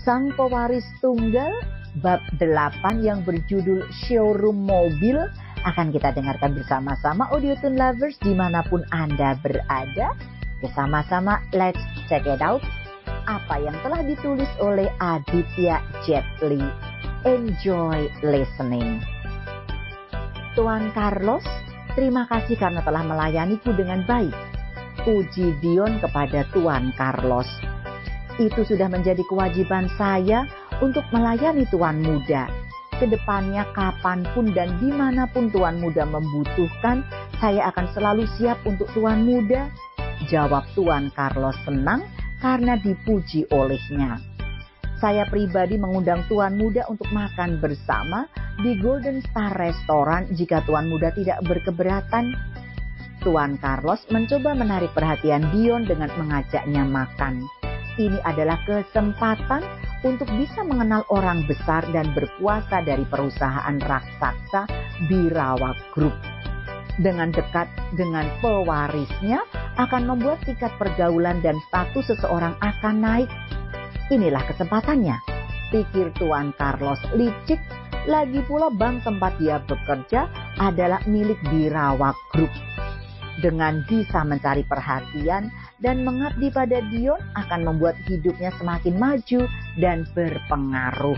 Sang Pewaris Tunggal bab 8 yang berjudul Showroom Mobil akan kita dengarkan bersama-sama Audio Tune Lovers dimanapun Anda berada. Bersama-sama let's check it out. Apa yang telah ditulis oleh Aditya Jetli. Enjoy listening. Tuan Carlos, terima kasih karena telah melayaniku dengan baik. Puji Dion kepada Tuan Carlos. Itu sudah menjadi kewajiban saya untuk melayani Tuan Muda. Kedepannya kapanpun dan dimanapun Tuan Muda membutuhkan, saya akan selalu siap untuk Tuan Muda. Jawab Tuan Carlos senang karena dipuji olehnya. Saya pribadi mengundang Tuan Muda untuk makan bersama di Golden Star Restaurant jika Tuan Muda tidak berkeberatan. Tuan Carlos mencoba menarik perhatian Dion dengan mengajaknya makan. Ini adalah kesempatan untuk bisa mengenal orang besar dan berkuasa dari perusahaan raksasa Birawa Group. Dengan dekat dengan pewarisnya akan membuat tingkat pergaulan dan status seseorang akan naik. Inilah kesempatannya, pikir Tuan Carlos licik. Lagi pula bank tempat dia bekerja adalah milik Birawa Group. Dengan bisa mencari perhatian dan mengabdi pada Dion akan membuat hidupnya semakin maju dan berpengaruh.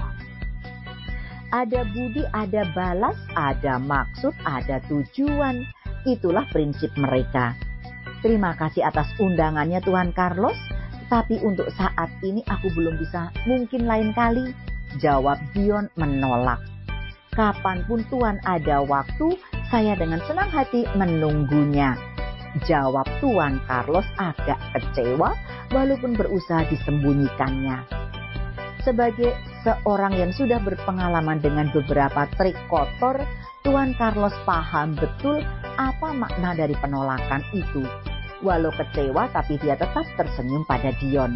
Ada budi, ada balas, ada maksud, ada tujuan. Itulah prinsip mereka. Terima kasih atas undangannya Tuan Carlos, tapi untuk saat ini aku belum bisa, mungkin lain kali. Jawab Dion menolak. Kapanpun Tuan ada waktu, saya dengan senang hati menunggunya. Jawab Tuan Carlos agak kecewa walaupun berusaha disembunyikannya. Sebagai seorang yang sudah berpengalaman dengan beberapa trik kotor, Tuan Carlos paham betul apa makna dari penolakan itu. Walau kecewa tapi dia tetap tersenyum pada Dion.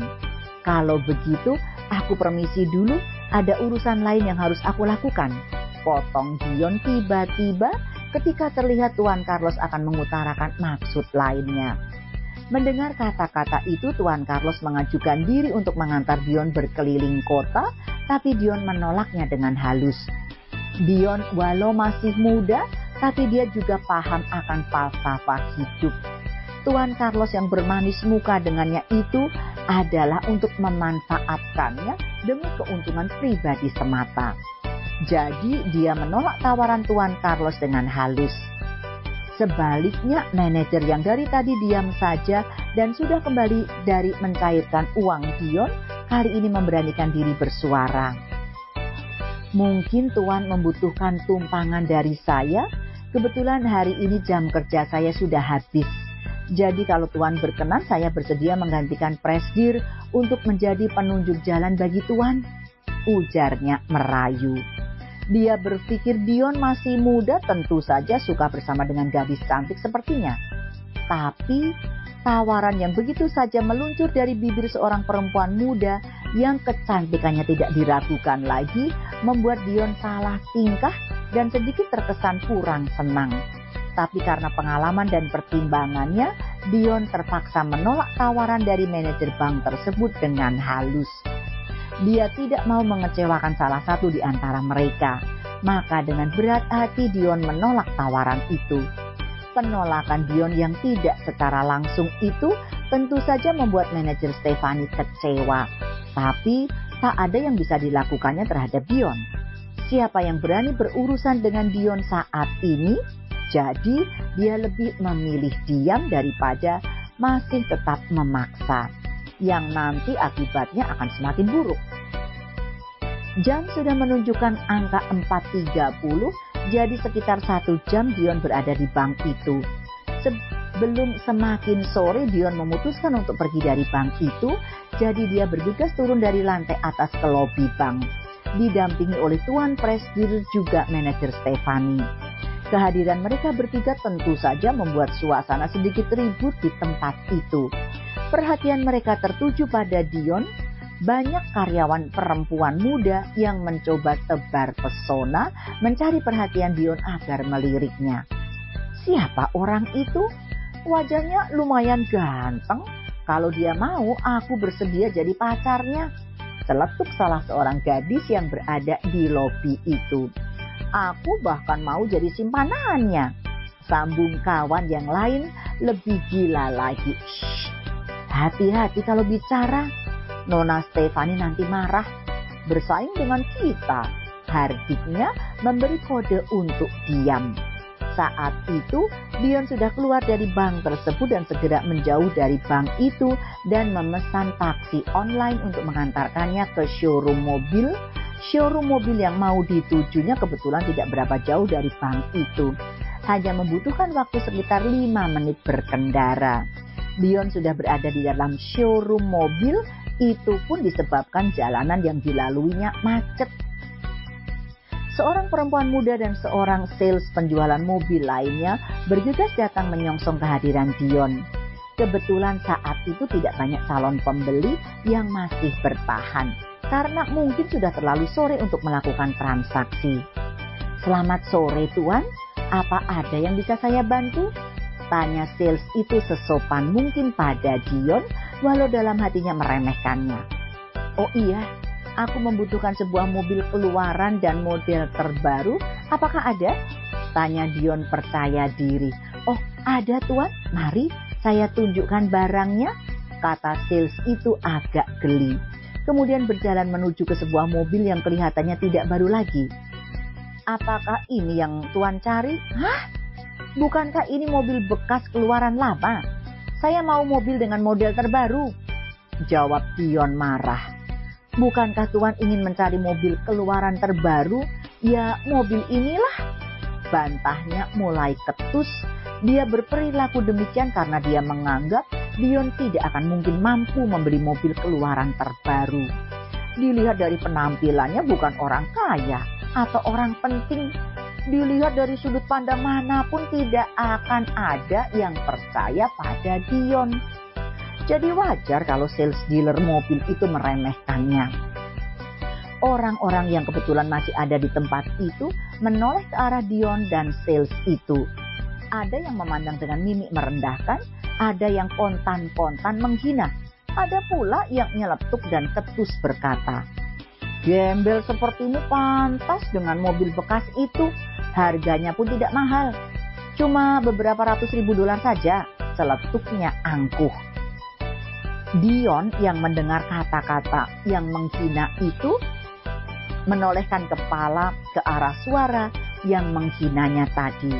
Kalau begitu, aku permisi dulu, ada urusan lain yang harus aku lakukan. Potong Dion tiba-tiba ketika terlihat Tuan Carlos akan mengutarakan maksud lainnya. Mendengar kata-kata itu, Tuan Carlos mengajukan diri untuk mengantar Dion berkeliling kota, tapi Dion menolaknya dengan halus. Dion walau masih muda, tapi dia juga paham akan falsafah hidup. Tuan Carlos yang bermanis muka dengannya itu adalah untuk memanfaatkannya demi keuntungan pribadi semata. Jadi dia menolak tawaran Tuan Carlos dengan halus. Sebaliknya manajer yang dari tadi diam saja dan sudah kembali dari mencairkan uang Dion, hari ini memberanikan diri bersuara. Mungkin Tuan membutuhkan tumpangan dari saya. Kebetulan hari ini jam kerja saya sudah habis. Jadi kalau Tuan berkenan, saya bersedia menggantikan Presdir untuk menjadi penunjuk jalan bagi Tuan. Ujarnya merayu. Dia berpikir Dion masih muda, tentu saja suka bersama dengan gadis cantik sepertinya. Tapi tawaran yang begitu saja meluncur dari bibir seorang perempuan muda yang kecantikannya tidak diragukan lagi membuat Dion salah tingkah dan sedikit terkesan kurang senang. Tapi karena pengalaman dan pertimbangannya, Dion terpaksa menolak tawaran dari manajer bank tersebut dengan halus. Dia tidak mau mengecewakan salah satu di antara mereka. Maka dengan berat hati Dion menolak tawaran itu. Penolakan Dion yang tidak secara langsung itu tentu saja membuat manajer Stefani kecewa. Tapi tak ada yang bisa dilakukannya terhadap Dion. Siapa yang berani berurusan dengan Dion saat ini? Jadi dia lebih memilih diam daripada masih tetap memaksa. Yang nanti akibatnya akan semakin buruk. Jam sudah menunjukkan angka 4.30, jadi sekitar 1 jam Dion berada di bank itu. Sebelum semakin sore Dion memutuskan untuk pergi dari bank itu, jadi dia bergegas turun dari lantai atas ke lobi bank. Didampingi oleh Tuan Presdir juga manajer Stefani. Kehadiran mereka bertiga tentu saja membuat suasana sedikit ribut di tempat itu. Perhatian mereka tertuju pada Dion. Banyak karyawan perempuan muda yang mencoba tebar pesona mencari perhatian Dion agar meliriknya. Siapa orang itu? Wajahnya lumayan ganteng. Kalau dia mau, aku bersedia jadi pacarnya. celetuk salah seorang gadis yang berada di lobi itu. Aku bahkan mau jadi simpanannya, sambung kawan yang lain lebih gila lagi. Shh, hati-hati kalau bicara, Nona Stefani nanti marah. Bersaing dengan kita. Hardiknya memberi kode untuk diam. Saat itu, Dion sudah keluar dari bank tersebut dan segera menjauh dari bank itu dan memesan taksi online untuk mengantarkannya ke showroom mobil. Showroom mobil yang mau ditujunya kebetulan tidak berapa jauh dari bank itu. Hanya membutuhkan waktu sekitar 5 menit berkendara. Dion sudah berada di dalam showroom mobil, itu pun disebabkan jalanan yang dilaluinya macet. Seorang perempuan muda dan seorang sales penjualan mobil lainnya bergegas datang menyongsong kehadiran Dion. Kebetulan saat itu tidak banyak calon pembeli yang masih bertahan, karena mungkin sudah terlalu sore untuk melakukan transaksi. "Selamat sore Tuan, apa ada yang bisa saya bantu?" tanya sales itu sesopan mungkin pada Dion, walau dalam hatinya meremehkannya. "Oh iya, aku membutuhkan sebuah mobil keluaran dan model terbaru. Apakah ada?" tanya Dion percaya diri. "Oh, ada Tuan, mari saya tunjukkan barangnya," kata sales itu agak geli. Kemudian berjalan menuju ke sebuah mobil yang kelihatannya tidak baru lagi. "Apakah ini yang Tuan cari?" "Hah? Bukankah ini mobil bekas keluaran lama? Saya mau mobil dengan model terbaru," jawab Dion marah. "Bukankah Tuan ingin mencari mobil keluaran terbaru? Ya, mobil inilah," bantahnya mulai ketus. Dia berperilaku demikian karena dia menganggap Dion tidak akan mungkin mampu membeli mobil keluaran terbaru. Dilihat dari penampilannya bukan orang kaya atau orang penting. Dilihat dari sudut pandang manapun tidak akan ada yang percaya pada Dion. Jadi wajar kalau sales dealer mobil itu meremehkannya. Orang-orang yang kebetulan masih ada di tempat itu menoleh ke arah Dion dan sales itu. Ada yang memandang dengan mimik merendahkan, ada yang kontan-kontan menghina, ada pula yang nyeletuk dan ketus berkata, "Gembel seperti ini pantas dengan mobil bekas itu. Harganya pun tidak mahal, cuma beberapa ratus ribu dolar saja," celetuknya angkuh. Dion yang mendengar kata-kata yang menghina itu menolehkan kepala ke arah suara yang menghinanya tadi.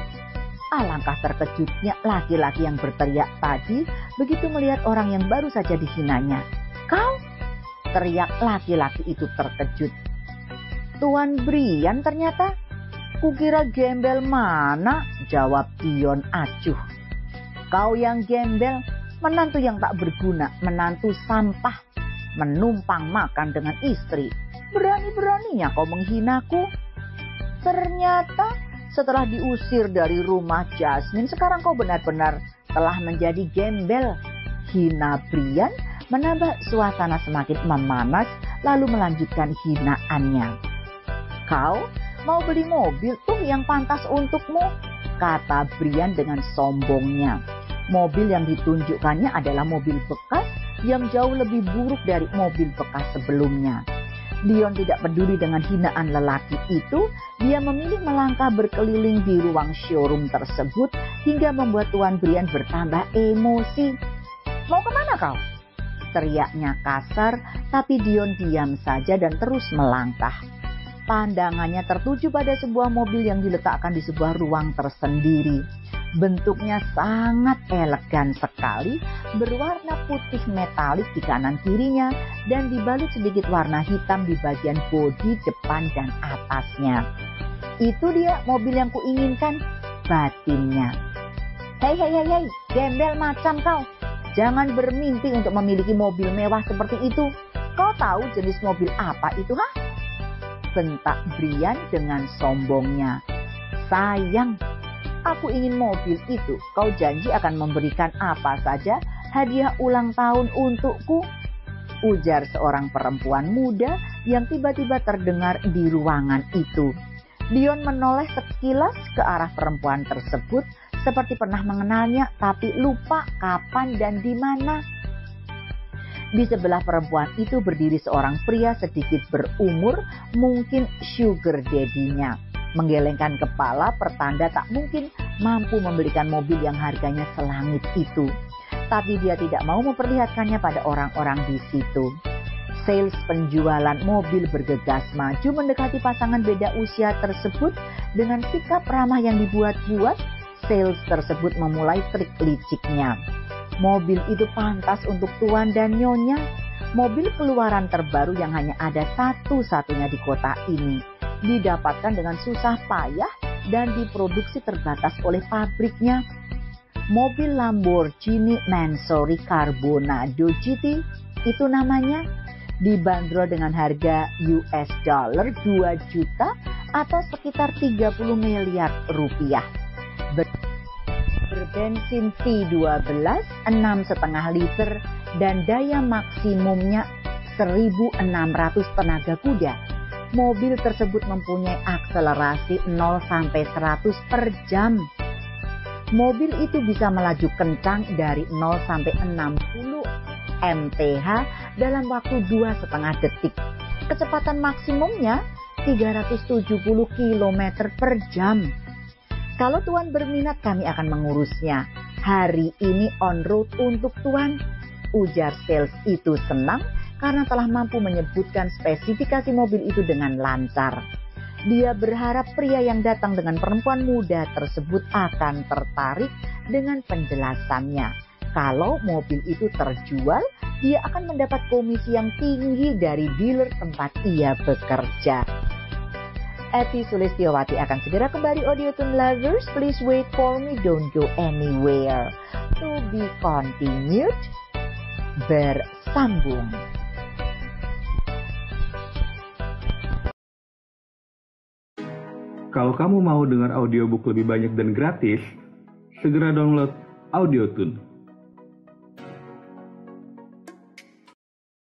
Alangkah terkejutnya laki-laki yang berteriak tadi begitu melihat orang yang baru saja dihinanya. "Kau?" teriak laki-laki itu terkejut. "Tuan Brian ternyata. Kukira gembel mana?" jawab Dion acuh. "Kau yang gembel, menantu yang tak berguna, menantu sampah, menumpang makan dengan istri. Berani-beraninya kau menghinaku. Ternyata setelah diusir dari rumah Jasmine, sekarang kau benar-benar telah menjadi gembel," hina Brian menambah suasana semakin memanas lalu melanjutkan hinaannya. "Kau mau beli mobil tuh yang pantas untukmu," kata Brian dengan sombongnya. Mobil yang ditunjukkannya adalah mobil bekas yang jauh lebih buruk dari mobil bekas sebelumnya. Dion tidak peduli dengan hinaan lelaki itu. Dia memilih melangkah berkeliling di ruang showroom tersebut hingga membuat Tuan Brian bertambah emosi. "Mau kemana kau?" teriaknya kasar, tapi Dion diam saja dan terus melangkah. Pandangannya tertuju pada sebuah mobil yang diletakkan di sebuah ruang tersendiri. Bentuknya sangat elegan sekali, berwarna putih metalik di kanan kirinya dan dibalut sedikit warna hitam di bagian bodi depan dan atasnya. "Itu dia mobil yang kuinginkan," batinnya. Hei, gembel macam kau. Jangan bermimpi untuk memiliki mobil mewah seperti itu. Kau tahu jenis mobil apa itu, ha?" bentak Brian dengan sombongnya. "Sayang, aku ingin mobil itu. Kau janji akan memberikan apa saja hadiah ulang tahun untukku," ujar seorang perempuan muda yang tiba-tiba terdengar di ruangan itu. Dion menoleh sekilas ke arah perempuan tersebut seperti pernah mengenalnya tapi lupa kapan dan di mana. Di sebelah perempuan itu berdiri seorang pria sedikit berumur, mungkin sugar daddy-nya. Menggelengkan kepala pertanda tak mungkin mampu membelikan mobil yang harganya selangit itu. Tapi dia tidak mau memperlihatkannya pada orang-orang di situ. Sales penjualan mobil bergegas maju mendekati pasangan beda usia tersebut. Dengan sikap ramah yang dibuat-buat, sales tersebut memulai trik liciknya. Mobil itu pantas untuk tuan dan nyonya. Mobil keluaran terbaru yang hanya ada satu-satunya di kota ini. Didapatkan dengan susah payah dan diproduksi terbatas oleh pabriknya. Mobil Lamborghini Mansory Carbonado GT itu namanya, dibanderol dengan harga US dollar 2 juta atau sekitar 30 miliar rupiah. Berbensin V12 6,5 liter dan daya maksimumnya 1.600 tenaga kuda. Mobil tersebut mempunyai akselerasi 0-100 per jam. Mobil itu bisa melaju kencang dari 0-60 mph dalam waktu 2,5 detik. Kecepatan maksimumnya 370 km per jam. Kalau Tuan berminat, kami akan mengurusnya. Hari ini on road untuk Tuan. Ujar sales itu senang karena telah mampu menyebutkan spesifikasi mobil itu dengan lancar. Dia berharap pria yang datang dengan perempuan muda tersebut akan tertarik dengan penjelasannya. Kalau mobil itu terjual, dia akan mendapat komisi yang tinggi dari dealer tempat ia bekerja. Eti Sulistiowati akan segera kembali, Audio Tune Lovers. Please wait for me, don't go anywhere. To be continued. Bersambung. Kalau kamu mau dengar audiobook lebih banyak dan gratis, segera download AudioTune.